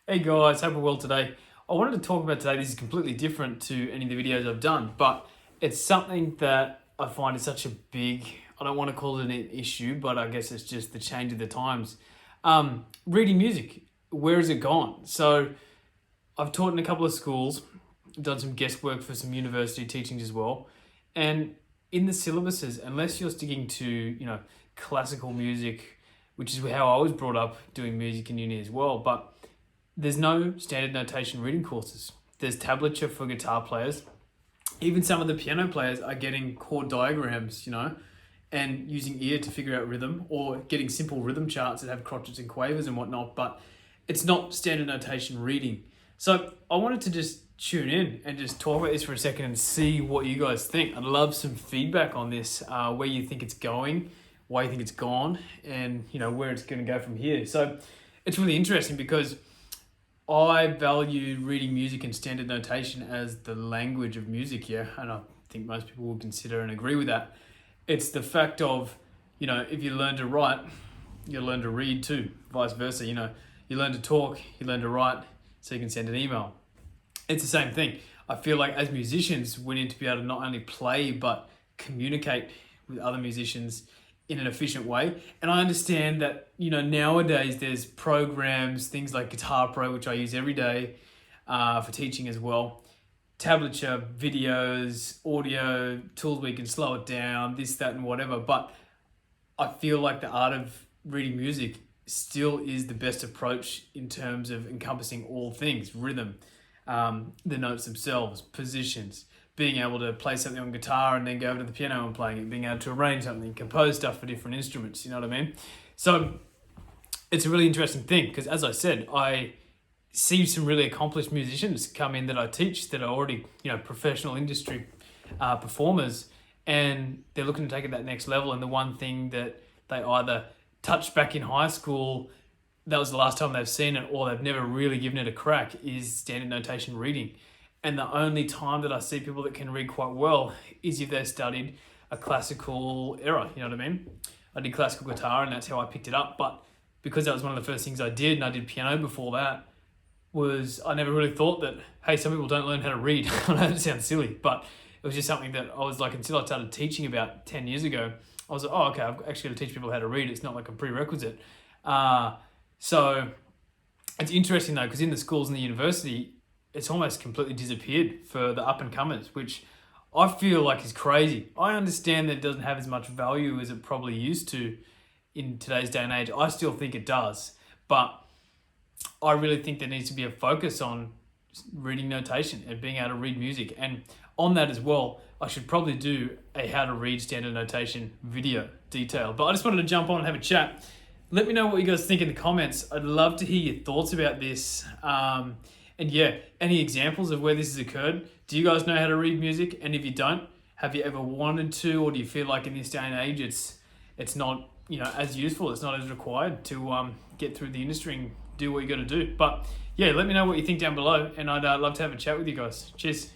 Hey guys, hope you're well today. I wanted to talk about today, this is completely different to any of the videos I've done, but it's something that I find is such a big, I don't want to call it an issue, but I guess it's just the change of the times. Reading music, where has it gone? So I've taught in a couple of schools, done some guest work for some university teachings as well, and in the syllabuses, unless you're sticking to, classical music, which is how I was brought up doing music in uni as well, but there's no standard notation reading courses. There's tablature for guitar players. Even some of the piano players are getting chord diagrams, and using ear to figure out rhythm, or getting simple rhythm charts that have crotchets and quavers and whatnot, but it's not standard notation reading. So I wanted to just tune in and just talk about this for a second and see what you guys think. I'd love some feedback on this, where you think it's going, why you think it's gone, and where it's going to go from here. So it's really interesting because I value reading music in standard notation as the language of music, yeah, and I think most people will consider and agree with that. It's the fact of, if you learn to write, you learn to read too, vice versa. You learn to talk, you learn to write, so you can send an email. It's the same thing. I feel like as musicians, we need to be able to not only play, but communicate with other musicians in an efficient way. And I understand that, nowadays there's programs, things like Guitar Pro, which I use every day for teaching as well. Tablature, videos, audio, tools where you can slow it down, this, that, and whatever. But I feel like the art of reading music still is the best approach in terms of encompassing all things: rhythm, the notes themselves, positions, being able to play something on guitar and then go over to the piano and playing it, being able to arrange something, compose stuff for different instruments, you know what I mean? So it's a really interesting thing because, as I said, I see some really accomplished musicians come in that I teach that are already, professional industry performers, and they're looking to take it that next level. And the one thing that they either touched back in high school, that was the last time they've seen it, or they've never really given it a crack, is standard notation reading. And the only time that I see people that can read quite well is if they've studied a classical era, you know what I mean? I did classical guitar and that's how I picked it up. But because that was one of the first things I did, and I did piano before that, was I never really thought that, hey, some people don't learn how to read. I know it sounds silly, but it was just something that I was like, until I started teaching about 10 years ago, I was like, oh, okay, I've actually got to teach people how to read. It's not like a prerequisite. So it's interesting though, because in the schools and the university, it's almost completely disappeared for the up-and-comers, which I feel like is crazy. I understand that it doesn't have as much value as it probably used to in today's day and age. I still think it does, but I really think there needs to be a focus on reading notation and being able to read music. And on that as well, I should probably do a how to read standard notation video detail. But I just wanted to jump on and have a chat. Let me know what you guys think in the comments. I'd love to hear your thoughts about this. And yeah, any examples of where this has occurred? Do you guys know how to read music? And if you don't, have you ever wanted to, or do you feel like in this day and age it's not as useful, it's not as required to get through the industry and do what you got to do? But yeah, let me know what you think down below, and I'd love to have a chat with you guys. Cheers.